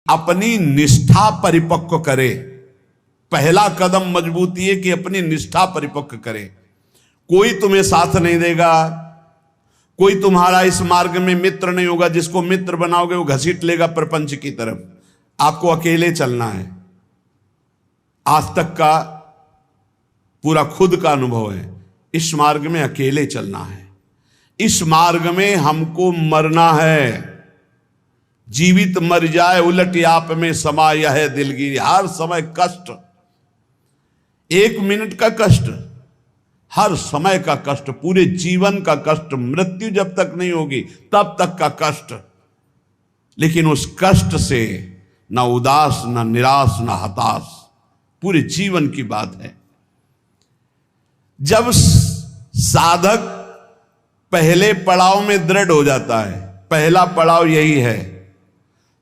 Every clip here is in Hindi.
अपनी निष्ठा परिपक्व करे। पहला कदम मजबूती है कि अपनी निष्ठा परिपक्व करे। कोई तुम्हें साथ नहीं देगा, कोई तुम्हारा इस मार्ग में मित्र नहीं होगा। जिसको मित्र बनाओगे वो घसीट लेगा प्रपंच की तरफ। आपको अकेले चलना है। आज तक का पूरा खुद का अनुभव है, इस मार्ग में अकेले चलना है। इस मार्ग में हमको मरना है। जीवित मर जाए उलट आप में समा यह है दिलगिरी। हर समय कष्ट, 1 मिनट का कष्ट, हर समय का कष्ट, पूरे जीवन का कष्ट। मृत्यु जब तक नहीं होगी तब तक का कष्ट। लेकिन उस कष्ट से ना उदास, ना निराश, ना हताश, पूरे जीवन की बात है। जब साधक पहले पड़ाव में दृढ़ हो जाता है, पहला पड़ाव यही है,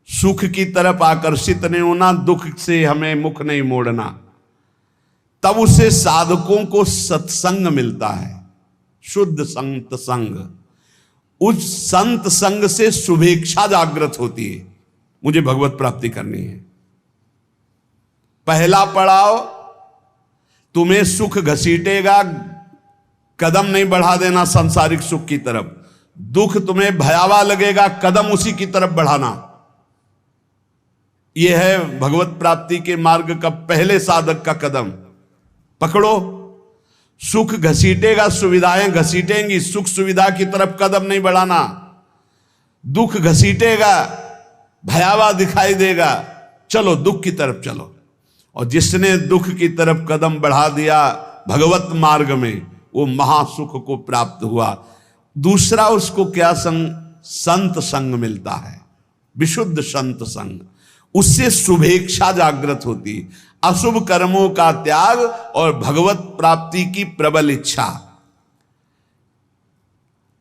सुख की तरफ आकर्षित नहीं होना, दुख से हमें मुख नहीं मोड़ना, तब उसे साधकों को सत्संग मिलता है, शुद्ध संत संग। उस संत संग से शुभेच्छा जागृत होती है, मुझे भगवत प्राप्ति करनी है। पहला पड़ाव तुम्हें सुख घसीटेगा, कदम नहीं बढ़ा देना सांसारिक सुख की तरफ। दुख तुम्हें भयावह लगेगा, कदम उसी की तरफ बढ़ाना। यह है भगवत प्राप्ति के मार्ग का पहले साधक का कदम। पकड़ो, सुख घसीटेगा, सुविधाएं घसीटेंगी, सुख सुविधा की तरफ कदम नहीं बढ़ाना। दुख घसीटेगा, भयावह दिखाई देगा, चलो दुख की तरफ चलो। और जिसने दुख की तरफ कदम बढ़ा दिया भगवत मार्ग में, वो महासुख को प्राप्त हुआ। दूसरा उसको क्या संग? संत संग मिलता है, विशुद्ध संत संग। उससे शुभेच्छा जागृत होती, अशुभ कर्मों का त्याग और भगवत प्राप्ति की प्रबल इच्छा।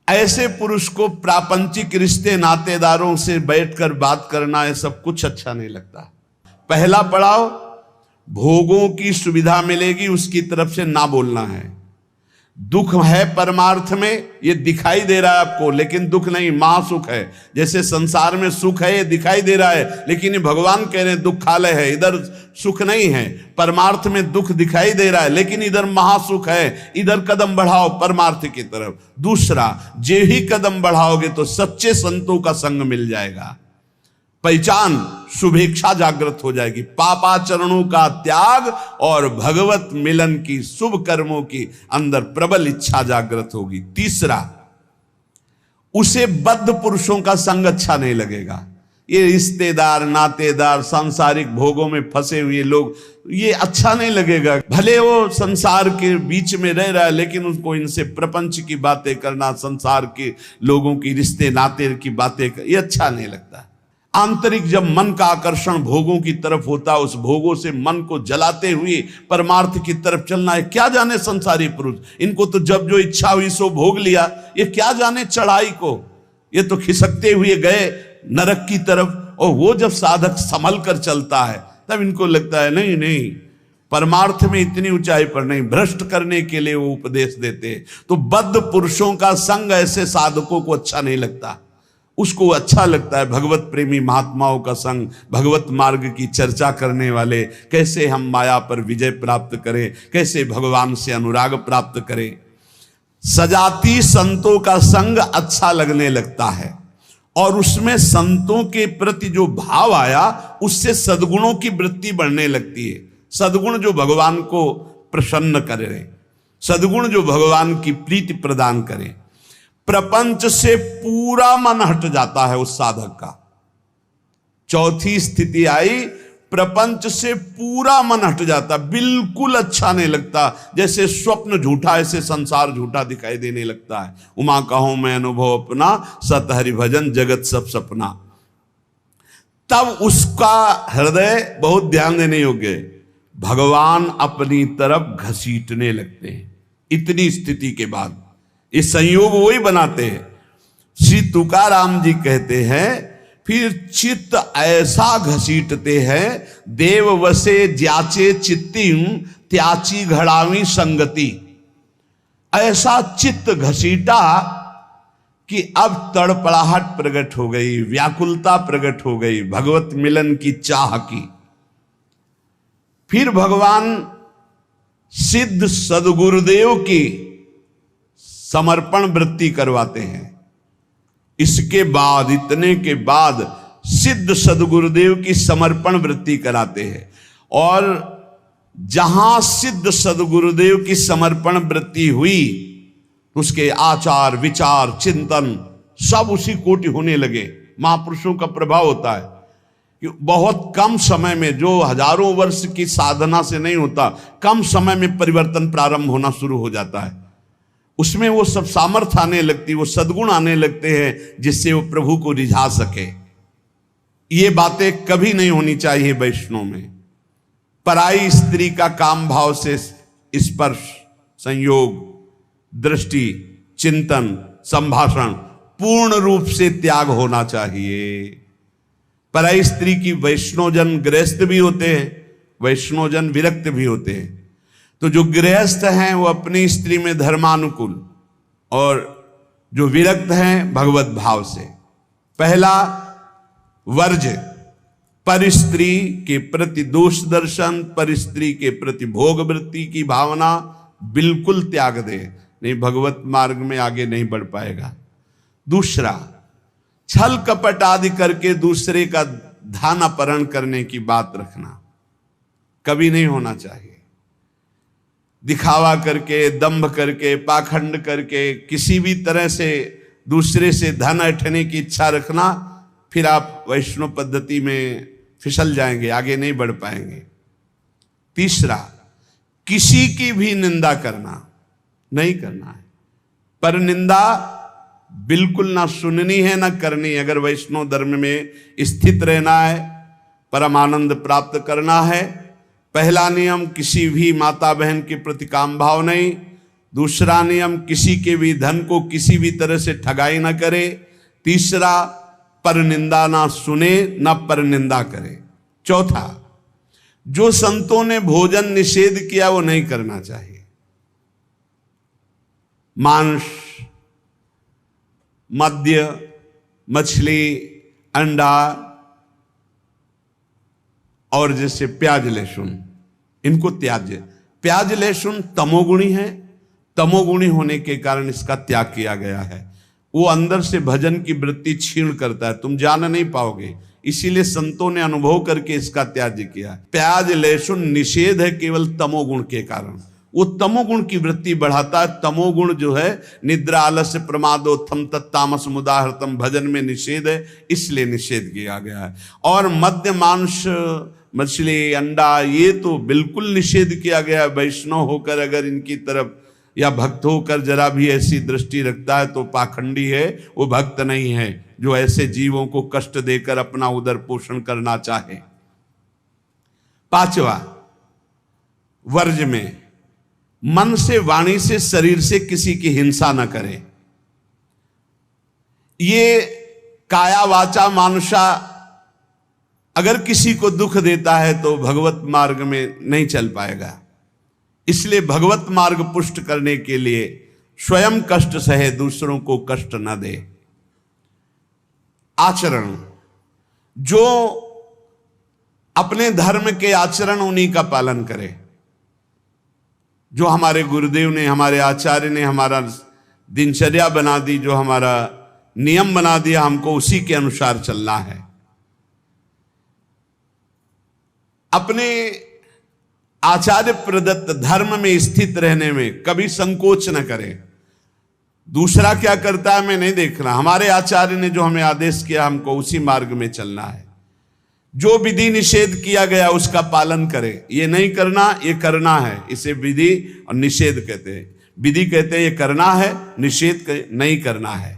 ऐसे पुरुष को प्रापंचिक रिश्ते नातेदारों से बैठकर बात करना, ये सब कुछ अच्छा नहीं लगता। पहला पड़ाव भोगों की सुविधा मिलेगी उसकी तरफ से ना बोलना है। दुख है परमार्थ में, ये दिखाई दे रहा है आपको, लेकिन दुख नहीं, महासुख है। जैसे संसार में सुख है ये दिखाई दे रहा है, लेकिन ये भगवान कह रहे हैं दुखालय है, इधर सुख नहीं है। परमार्थ में दुख दिखाई दे रहा है, लेकिन इधर महासुख है, इधर कदम बढ़ाओ परमार्थ की तरफ। दूसरा, जे ही कदम बढ़ाओगे तो सच्चे संतों का संग मिल जाएगा, पहचान, शुभेच्छा जागृत हो जाएगी। पापाचरणों का त्याग और भगवत मिलन की, शुभ कर्मों की अंदर प्रबल इच्छा जागृत होगी। तीसरा, उसे बद्ध पुरुषों का संग अच्छा नहीं लगेगा। ये रिश्तेदार, नातेदार, सांसारिक भोगों में फंसे हुए लोग, ये अच्छा नहीं लगेगा। भले वो संसार के बीच में रह रहा है, लेकिन उसको इनसे प्रपंच की बातें करना, संसार के लोगों की रिश्ते नाते की बातें, ये अच्छा नहीं लगता। आंतरिक जब मन का आकर्षण भोगों की तरफ होता है, उस भोगों से मन को जलाते हुए परमार्थ की तरफ चलना है। क्या जाने संसारी पुरुष, इनको तो जब जो इच्छा हुई सो भोग लिया, ये क्या जाने चढ़ाई को, ये तो खिसकते हुए गए नरक की तरफ। और वो जब साधक संभल कर चलता है तब इनको लगता है नहीं नहीं, परमार्थ में इतनी ऊंचाई पर नहीं, भ्रष्ट करने के लिए वो उपदेश देते। तो बद्ध पुरुषों का संग ऐसे साधकों को अच्छा नहीं लगता। उसको अच्छा लगता है भगवत प्रेमी महात्माओं का संग, भगवत मार्ग की चर्चा करने वाले, कैसे हम माया पर विजय प्राप्त करें, कैसे भगवान से अनुराग प्राप्त करें। सजाती संतों का संग अच्छा लगने लगता है, और उसमें संतों के प्रति जो भाव आया उससे सद्गुणों की वृत्ति बढ़ने लगती है। सद्गुण जो भगवान को प्रसन्न करे, सद्गुण जो भगवान की प्रीति प्रदान करें। प्रपंच से पूरा मन हट जाता है उस साधक का। चौथी स्थिति आई, प्रपंच से पूरा मन हट जाता, बिल्कुल अच्छा नहीं लगता। जैसे स्वप्न झूठा, ऐसे संसार झूठा दिखाई देने लगता है। उमा कहूं मैं अनुभव अपना, सत हरि भजन जगत सब सपना। तब उसका हृदय, बहुत ध्यान देने योग्य, भगवान अपनी तरफ घसीटने लगते हैं। इतनी स्थिति के बाद ये संयोग वही बनाते हैं। श्री तुकाराम जी कहते हैं, फिर चित्त ऐसा घसीटते हैं, देव वसे ज्याचे चित्तिम त्याची घड़ावी संगति। ऐसा चित्त घसीटा कि अब तड़पड़ाहट प्रकट हो गई, व्याकुलता प्रकट हो गई भगवत मिलन की चाह की। फिर भगवान सिद्ध सदगुरुदेव की समर्पण वृत्ति करवाते हैं। इसके बाद, इतने के बाद सिद्ध सदगुरुदेव की समर्पण वृत्ति कराते हैं। और जहां सिद्ध सदगुरुदेव की समर्पण वृत्ति हुई, उसके आचार विचार चिंतन सब उसी कोटि होने लगे। महापुरुषों का प्रभाव होता है कि बहुत कम समय में, जो हजारों वर्ष की साधना से नहीं होता, कम समय में परिवर्तन प्रारंभ होना शुरू हो जाता है। उसमें वो सब सामर्थ्य आने लगती, वो सद्गुण आने लगते हैं जिससे वो प्रभु को रिझा सके। ये बातें कभी नहीं होनी चाहिए वैष्णव में। पराई स्त्री का काम भाव से स्पर्श, संयोग, दृष्टि, चिंतन, संभाषण पूर्ण रूप से त्याग होना चाहिए। पराई स्त्री की वैष्णवजन गृहस्थ भी होते हैं, वैष्णवजन विरक्त भी होते हैं। तो जो गृहस्थ हैं वो अपनी स्त्री में धर्मानुकूल, और जो विरक्त हैं भगवत भाव से। पहला वर्ज, पर स्त्री के प्रति दोष दर्शन, पर स्त्री के प्रति भोग वृत्ति की भावना बिल्कुल त्याग दे, नहीं भगवत मार्ग में आगे नहीं बढ़ पाएगा। दूसरा, छल कपट आदि करके दूसरे का धन अपहरण करने की बात रखना कभी नहीं होना चाहिए। दिखावा करके, दंभ करके, पाखंड करके, किसी भी तरह से दूसरे से धन ऐंठने की इच्छा रखना, फिर आप वैष्णव पद्धति में फिसल जाएंगे, आगे नहीं बढ़ पाएंगे। तीसरा, किसी की भी निंदा करना नहीं करना है। पर निंदा बिल्कुल ना सुननी है ना करनी। अगर वैष्णव धर्म में स्थित रहना है, परम आनंद प्राप्त करना है, पहला नियम किसी भी माता बहन के प्रति काम भाव नहीं। दूसरा नियम किसी के भी धन को किसी भी तरह से ठगाई ना करे। तीसरा, पर निंदा ना सुने ना पर निंदा करे। चौथा, जो संतों ने भोजन निषेध किया वो नहीं करना चाहिए। मांस, मद्य, मछली, अंडा और जैसे प्याज लहसुन, इनको त्याज्य। प्याज लहसुन तमोगुणी है, तमोगुणी होने के कारण इसका त्याग किया गया है। वो अंदर से भजन की वृत्ति छीण करता है, तुम जान नहीं पाओगे, इसीलिए संतों ने अनुभव करके इसका त्याग किया। प्याज लहसुन निषेध है केवल तमोगुण के कारण, वो तमोगुण की वृत्ति बढ़ाता है। तमोगुण जो है निद्रा आलस्य प्रमादोत्थम तत्तामस मुदाहृतम, भजन में निषेध है, इसलिए निषेध किया गया है। और मद्य, मांस, मछली, अंडा ये तो बिल्कुल निषेध किया गया है। वैष्णव होकर अगर इनकी तरफ या भक्त होकर जरा भी ऐसी दृष्टि रखता है तो पाखंडी है, वो भक्त नहीं है जो ऐसे जीवों को कष्ट देकर अपना उदर पोषण करना चाहे। पांचवा, वर्ज में मन से, वाणी से, शरीर से किसी की हिंसा न करे। ये काया वाचा मानुषा अगर किसी को दुख देता है तो भगवत मार्ग में नहीं चल पाएगा। इसलिए भगवत मार्ग पुष्ट करने के लिए स्वयं कष्ट सहे, दूसरों को कष्ट न दे। आचरण, जो अपने धर्म के आचरण उन्हीं का पालन करे। जो हमारे गुरुदेव ने, हमारे आचार्य ने हमारा दिनचर्या बना दी, जो हमारा नियम बना दिया, हमको उसी के अनुसार चलना है। अपने आचार्य प्रदत्त धर्म में स्थित रहने में कभी संकोच न करें। दूसरा क्या करता है मैं नहीं देखना, हमारे आचार्य ने जो हमें आदेश किया हमको उसी मार्ग में चलना है। जो विधि निषेध किया गया उसका पालन करें। ये नहीं करना, ये करना है, इसे विधि और निषेध कहते हैं। विधि कहते हैं ये करना है, निषेध नहीं करना है।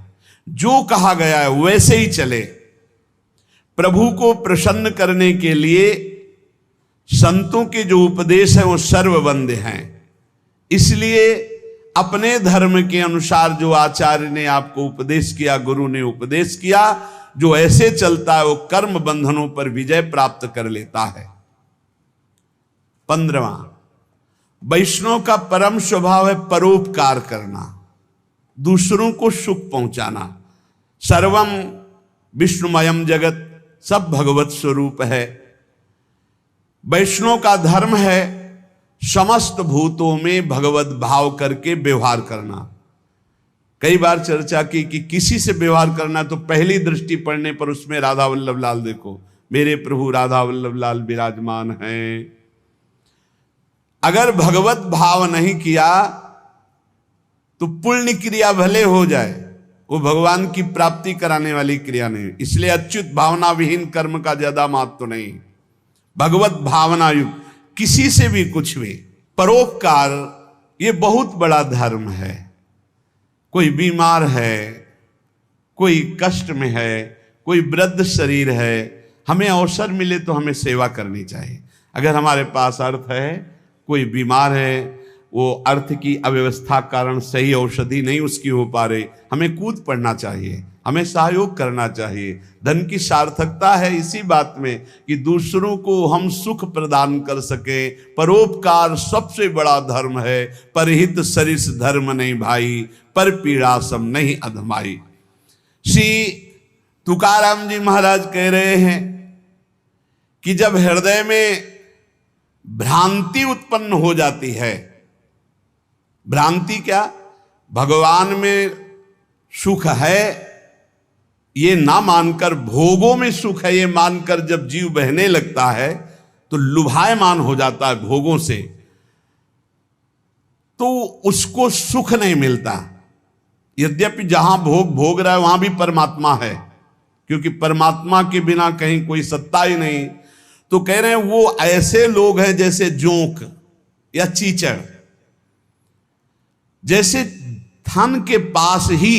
जो कहा गया है वैसे ही चले। प्रभु को प्रसन्न करने के लिए संतों के जो उपदेश है वो सर्ववंद्य हैं। इसलिए अपने धर्म के अनुसार जो आचार्य ने आपको उपदेश किया, गुरु ने उपदेश किया, जो ऐसे चलता है वो कर्म बंधनों पर विजय प्राप्त कर लेता है। 15वां, वैष्णव का परम स्वभाव है परोपकार करना, दूसरों को सुख पहुंचाना। सर्वम विष्णुमयम जगत, सब भगवत स्वरूप है। वैष्णव का धर्म है समस्त भूतों में भगवत भाव करके व्यवहार करना। कई बार चर्चा की कि किसी से व्यवहार करना तो पहली दृष्टि पड़ने पर उसमें राधा वल्लभ लाल देखो, मेरे प्रभु राधा वल्लभ लाल विराजमान हैं। अगर भगवत भाव नहीं किया तो पुण्य क्रिया भले हो जाए, वो भगवान की प्राप्ति कराने वाली क्रिया नहीं। इसलिए अच्युत भावना विहीन कर्म का ज्यादा महत्व नहीं। भगवत भावना युक्त किसी से भी कुछ भी परोपकार, ये बहुत बड़ा धर्म है। कोई बीमार है, कोई कष्ट में है, कोई वृद्ध शरीर है, हमें अवसर मिले तो हमें सेवा करनी चाहिए। अगर हमारे पास अर्थ है, कोई बीमार है, वो अर्थ की अव्यवस्था कारण सही औषधि नहीं उसकी हो पा रही, हमें कूद पड़ना चाहिए, हमें सहयोग करना चाहिए। धन की सार्थकता है इसी बात में कि दूसरों को हम सुख प्रदान कर सके। परोपकार सबसे बड़ा धर्म है। परहित सरिस धर्म नहीं भाई, पर पीड़ा सम नहीं अधमाई। श्री तुकाराम जी महाराज कह रहे हैं कि जब हृदय में भ्रांति उत्पन्न हो जाती है, भ्रांति क्या, भगवान में सुख है ये ना मानकर, भोगों में सुख है ये मानकर जब जीव बहने लगता है तो लुभायमान हो जाता है भोगों से, तो उसको सुख नहीं मिलता। यद्यपि जहां भोग भोग रहा है वहां भी परमात्मा है, क्योंकि परमात्मा के बिना कहीं कोई सत्ता ही नहीं। तो कह रहे हैं वो ऐसे लोग हैं जैसे जोंक या चीचड़, जैसे थन के पास ही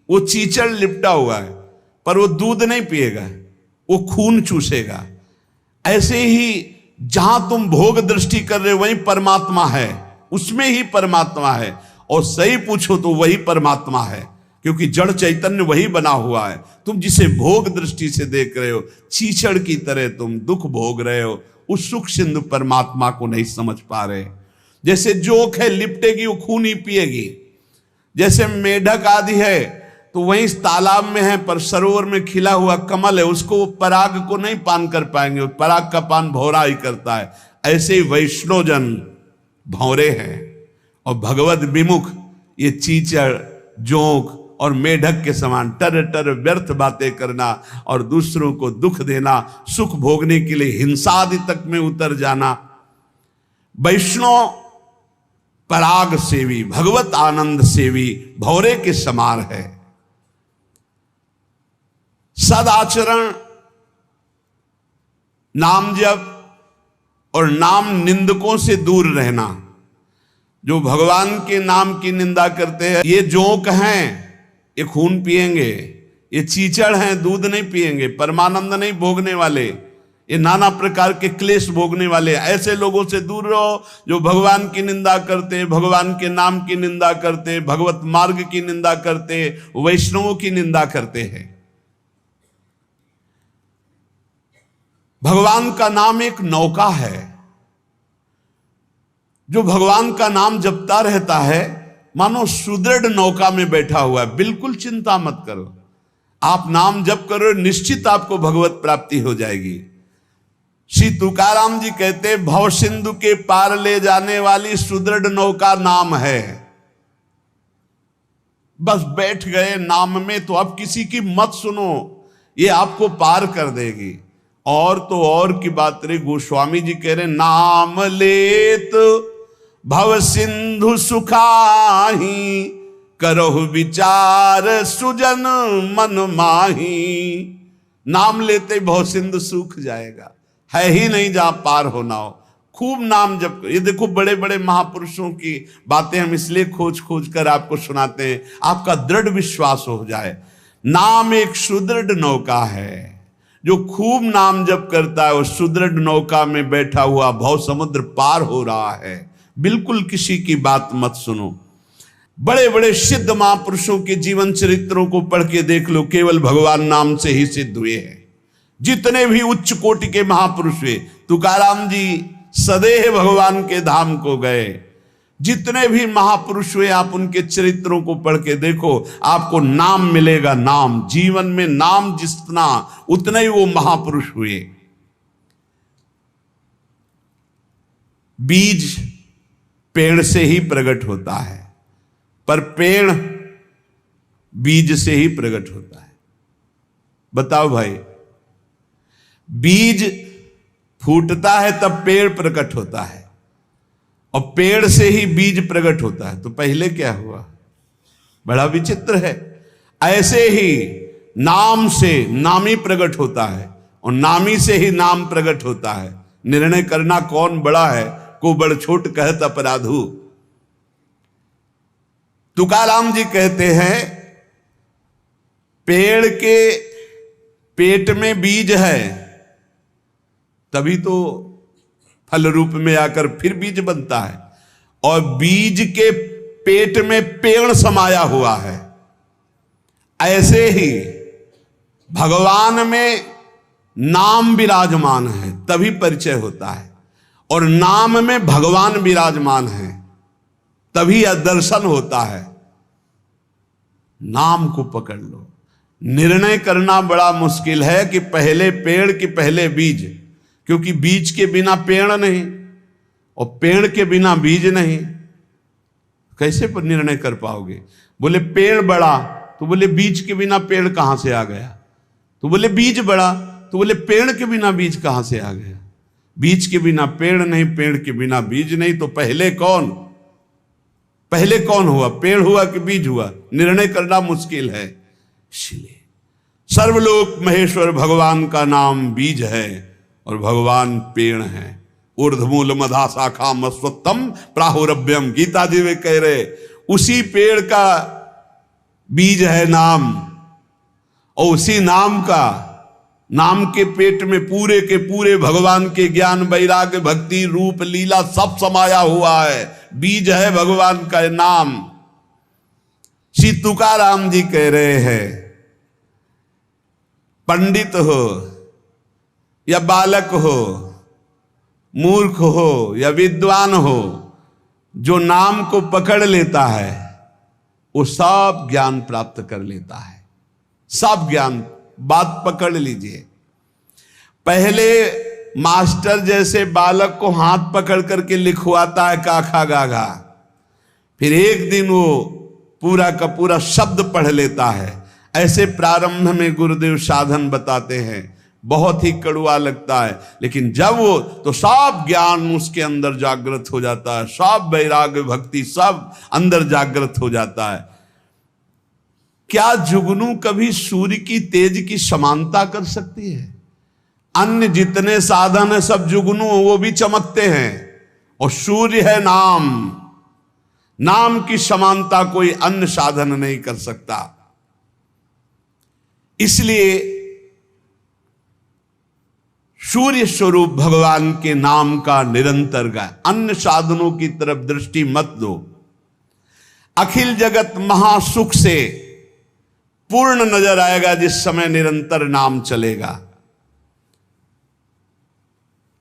वो चीचड़ लिपटा हुआ है पर वो दूध नहीं पिएगा, वो खून चूसेगा। ऐसे ही जहां तुम भोग दृष्टि कर रहे हो वही परमात्मा है, उसमें ही परमात्मा है। और सही पूछो तो वही परमात्मा है, क्योंकि जड़ चैतन्य वही बना हुआ है। तुम जिसे भोग दृष्टि से देख रहे हो, चीचड़ की तरह तुम दुख भोग रहे हो, उस सुख सिंधु परमात्मा को नहीं समझ पा रहे। जैसे जोक है, लिपटेगी वो खून ही पिएगी। जैसे मेढक आदि है तो वहीं इस तालाब में है पर सरोवर में खिला हुआ कमल है, उसको पराग को नहीं पान कर पाएंगे, पराग का पान भौरा ही करता है। ऐसे ही वैष्णव जन भौरे हैं और भगवत विमुख ये चीचड़, जोंक और मेढक के समान टर टर व्यर्थ बातें करना और दूसरों को दुख देना, सुख भोगने के लिए हिंसा आदि तक में उतर जाना। वैष्णव पराग सेवी, भगवत आनंद सेवी भौरे के समान है। सदाचरण, नाम जप और नाम निंदकों से दूर रहना। जो भगवान के नाम की निंदा करते हैं, ये जोंक हैं, ये खून पिएंगे, ये चीचड़ हैं, दूध नहीं पिएंगे, परमानंद नहीं भोगने वाले, ये नाना प्रकार के क्लेश भोगने वाले। ऐसे लोगों से दूर रहो जो भगवान की निंदा करते, भगवान के नाम की निंदा करते, भगवत मार्ग की निंदा करते, वैष्णवों की निंदा करते हैं। भगवान का नाम एक नौका है। जो भगवान का नाम जपता रहता है मानो सुदृढ़ नौका में बैठा हुआ है। बिल्कुल चिंता मत करो, आप नाम जप करो, निश्चित आपको भगवत प्राप्ति हो जाएगी। श्री तुकाराम जी कहते, भव सिंधु के पार ले जाने वाली सुदृढ़ नौका नाम है। बस बैठ गए नाम में तो अब किसी की मत सुनो, ये आपको पार कर देगी। और तो और की बात रे, गोस्वामी जी कह रहे, नाम लेत भव सिंधु सुखाही, करहु विचार सुजन मन माही। नाम लेते भव सिंधु सूख जाएगा, है ही नहीं जहां पार होना हो। खूब नाम जप। ये देखो बड़े बड़े महापुरुषों की बातें हम इसलिए खोज खोज कर आपको सुनाते हैं, आपका दृढ़ विश्वास हो जाए। नाम एक सुदृढ़ नौका है। जो खूब नाम जप करता है वो सुदृढ़ नौका में बैठा हुआ भव समुद्र पार हो रहा है। बिल्कुल किसी की बात मत सुनो। बड़े बड़े सिद्ध महापुरुषों के जीवन चरित्रों को पढ़ के देख लो, केवल भगवान नाम से ही सिद्ध हुए हैं। जितने भी उच्च कोटि के महापुरुष हुए, तुकाराम जी सदैव भगवान के धाम को गए, जितने भी महापुरुष हुए आप उनके चरित्रों को पढ़ के देखो, आपको नाम मिलेगा। नाम, जीवन में नाम जितना उतने ही वो महापुरुष हुए। बीज पेड़ से ही प्रकट होता है, पर पेड़ बीज से ही प्रकट होता है। बताओ भाई, बीज फूटता है तब पेड़ प्रकट होता है, और पेड़ से ही बीज प्रकट होता है। तो पहले क्या हुआ? बड़ा विचित्र है। ऐसे ही नाम से नामी प्रकट होता है, और नामी से ही नाम प्रकट होता है। निर्णय करना कौन बड़ा है, को बड़ छोट कहत अपराधु। तुकाराम जी कहते हैं, पेड़ के पेट में बीज है, तभी तो फल रूप में आकर फिर बीज बनता है, और बीज के पेट में पेड़ समाया हुआ है। ऐसे ही भगवान में नाम विराजमान है, तभी परिचय होता है, और नाम में भगवान विराजमान है, तभी दर्शन होता है। नाम को पकड़ लो। निर्णय करना बड़ा मुश्किल है कि पहले पेड़ कि पहले बीज, क्योंकि बीज के बिना पेड़ नहीं, और पेड़ के बिना बीज नहीं। कैसे पर निर्णय कर पाओगे? बोले पेड़ बड़ा, तो बोले बीज के बिना पेड़ कहां से आ गया? तो बोले बीज बड़ा, तो बोले पेड़ के बिना बीज कहां से आ गया? बीज के बिना पेड़ नहीं, पेड़ के बिना बीज नहीं। तो पहले कौन हुआ? पेड़ हुआ कि बीज हुआ? निर्णय करना मुश्किल है। इसलिए सर्वलोक महेश्वर भगवान का नाम बीज है, और भगवान पेड़ है। ऊर्ध्वमूल मधा शाखा मस्वत्तम प्राहुरभ्यम, गीता जी में कह रहे, उसी पेड़ का बीज है नाम, और उसी नाम के पेट में पूरे के पूरे भगवान के ज्ञान, वैराग्य, भक्ति, रूप, लीला सब समाया हुआ है। बीज है भगवान का नाम। श्री तुकाराम जी कह रहे हैं, पंडित हो या बालक हो, मूर्ख हो या विद्वान हो, जो नाम को पकड़ लेता है वो सब ज्ञान प्राप्त कर लेता है। सब ज्ञान, बात पकड़ लीजिए। पहले मास्टर जैसे बालक को हाथ पकड़ करके लिखवाता है काखा गाघा, फिर एक दिन वो पूरा का पूरा शब्द पढ़ लेता है। ऐसे प्रारंभ में गुरुदेव साधन बताते हैं, बहुत ही कड़वा लगता है, लेकिन जब वो तो सब ज्ञान उसके अंदर जागृत हो जाता है, सब वैराग्य, भक्ति सब अंदर जागृत हो जाता है। क्या जुगनू कभी सूर्य की तेज की समानता कर सकती है? अन्य जितने साधन है सब जुगनू, वो भी चमकते हैं, और सूर्य है नाम। नाम की समानता कोई अन्य साधन नहीं कर सकता। इसलिए सूर्य स्वरूप भगवान के नाम का निरंतर गाय। अन्य साधनों की तरफ दृष्टि मत दो। अखिल जगत महासुख से पूर्ण नजर आएगा जिस समय निरंतर नाम चलेगा।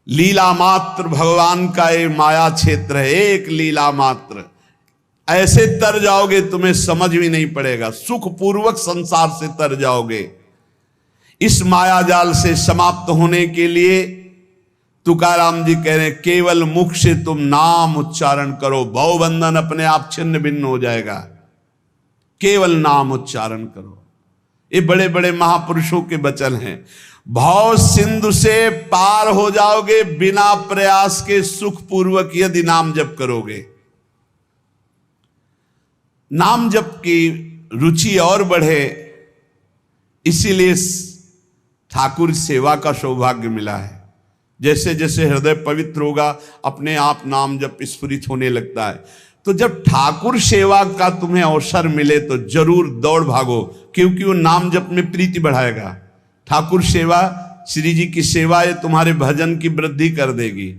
लीला मात्र भगवान का ये माया क्षेत्र है, एक लीला मात्र। ऐसे तर जाओगे तुम्हें समझ भी नहीं पड़ेगा, सुख पूर्वक संसार से तर जाओगे। इस माया जाल से समाप्त होने के लिए तुकाराम जी कह रहे हैं, केवल मुख से तुम नाम उच्चारण करो, भवबंधन अपने आप छिन्न भिन्न हो जाएगा। केवल नाम उच्चारण करो। ये बड़े बड़े महापुरुषों के वचन हैं। भव सिंधु से पार हो जाओगे बिना प्रयास के, सुख पूर्वक यदि नाम जप करोगे। नाम जप की रुचि और बढ़े, इसीलिए ठाकुर सेवा का सौभाग्य मिला है। जैसे जैसे हृदय पवित्र होगा अपने आप नाम जप स्फुरित होने लगता है। तो जब ठाकुर सेवा का तुम्हें अवसर मिले तो जरूर दौड़ भागो, क्योंकि वो नाम जप में प्रीति बढ़ाएगा। ठाकुर सेवा, श्री जी की सेवा, ये तुम्हारे भजन की वृद्धि कर देगी।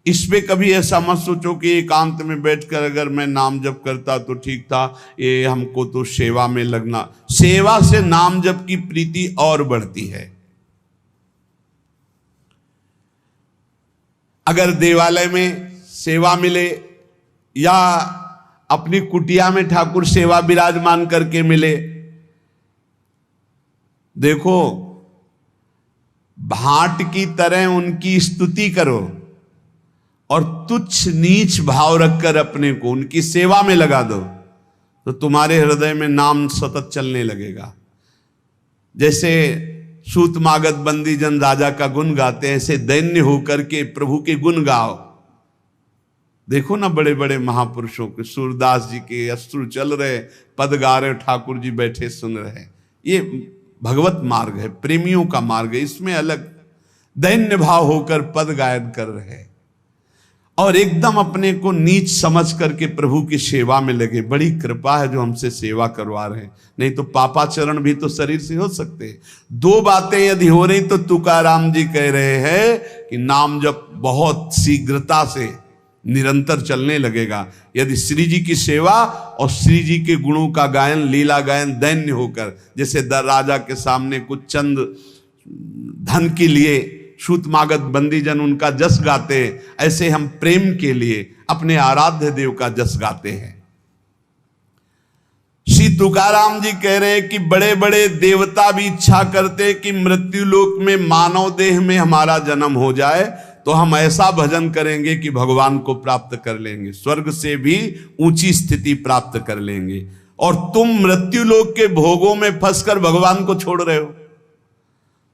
इस पे कभी ऐसा मत सोचो कि एकांत में बैठकर अगर मैं नाम जप करता तो ठीक था, ये हमको तो सेवा में लगना। सेवा से नाम जप की प्रीति और बढ़ती है। अगर देवालय में सेवा मिले या अपनी कुटिया में ठाकुर सेवा विराजमान करके मिले। देखो, भाट की तरह उनकी स्तुति करो और तुच्छ नीच भाव रखकर अपने को उनकी सेवा में लगा दो, तो तुम्हारे हृदय में नाम सतत चलने लगेगा। जैसे सूतमागध बंदी जन राजा का गुण गाते हैं, ऐसे दैन्य होकर के प्रभु के गुण गाओ। देखो ना, बड़े बड़े महापुरुषों के, सूरदास जी के अश्रु चल रहे, पद गा रहे, ठाकुर जी बैठे सुन रहे। ये भगवत मार्ग है, प्रेमियों का मार्ग है। इसमें अलग दैन्य भाव होकर पद गायन कर रहे और एकदम अपने को नीच समझ करके प्रभु की सेवा में लगे। बड़ी कृपा है जो हमसे सेवा करवा रहे हैं, नहीं तो पापाचरण भी तो शरीर से हो सकते हैं। दो बातें यदि हो रही तो तुकाराम जी कह रहे हैं कि नाम जब बहुत शीघ्रता से निरंतर चलने लगेगा। यदि श्री जी की सेवा और श्री जी के गुणों का गायन, लीला गायन दैन्य होकर, जैसे राजा के सामने कुछ चंद धन के लिए सूतमागध बंदी जन उनका जस गाते, ऐसे हम प्रेम के लिए अपने आराध्य देव का जस गाते हैं। श्री तुकाराम जी कह रहे हैं कि बड़े बड़े देवता भी इच्छा करते कि मृत्यु लोक में मानव देह में हमारा जन्म हो जाए, तो हम ऐसा भजन करेंगे कि भगवान को प्राप्त कर लेंगे, स्वर्ग से भी ऊंची स्थिति प्राप्त कर लेंगे। और तुम मृत्यु लोक के भोगों में फंसकर भगवान को छोड़ रहे हो।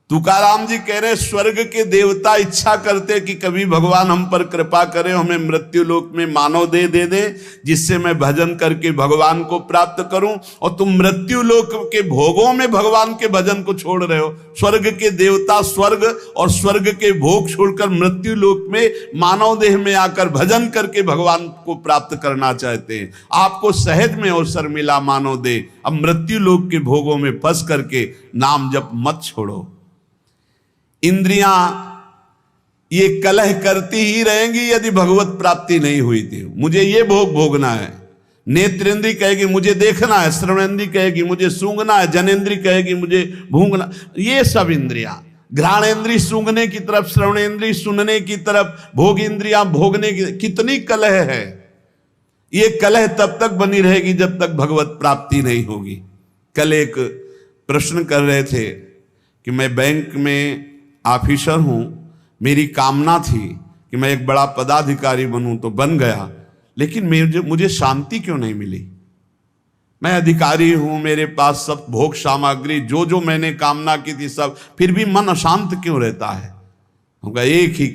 तुकाराम जी कह रहे स्वर्ग के देवता इच्छा करते कि कभी भगवान हम पर कृपा करे, हमें मृत्यु लोक में मानव देह दे दे, जिससे मैं भजन करके भगवान को प्राप्त करूं। और तुम मृत्यु लोक के भोगों में भगवान के भजन को छोड़ रहे हो। स्वर्ग के देवता स्वर्ग और स्वर्ग के भोग छोड़कर मृत्यु लोक में मानव देह में आकर भजन करके भगवान को प्राप्त करना चाहते हैं। आपको सहज में अवसर मिला मानव देह, अब मृत्यु लोक के भोगों में फंस करके नाम जप मत छोड़ो। इंद्रियां ये कलह करती ही रहेंगी यदि भगवत प्राप्ति नहीं हुई थी। मुझे ये भोग भोगना है, नेत्रेंद्री कहेगी मुझे देखना है, श्रवणेंद्री कहेगी मुझे सूंघना है, जनेंद्री कहेगी मुझे भूंगना। ये सब इंद्रियां, घ्राणेंद्री सूंघने की तरफ, श्रवणेंद्री सुनने की तरफ, भोग इंद्रियां भोगने की, कितनी कलह है। ये कलह तब तक बनी रहेगी जब तक भगवत प्राप्ति नहीं होगी। कल एक प्रश्न कर रहे थे कि मैं बैंक में ऑफिसर हूं, मेरी कामना थी कि मैं एक बड़ा पदाधिकारी बनूं, तो बन गया, लेकिन मुझे शांति क्यों नहीं मिली। मैं अधिकारी हूं, मेरे पास सब भोग सामग्री जो जो मैंने कामना की थी सब, फिर भी मन अशांत क्यों रहता है। हम कहा एक ही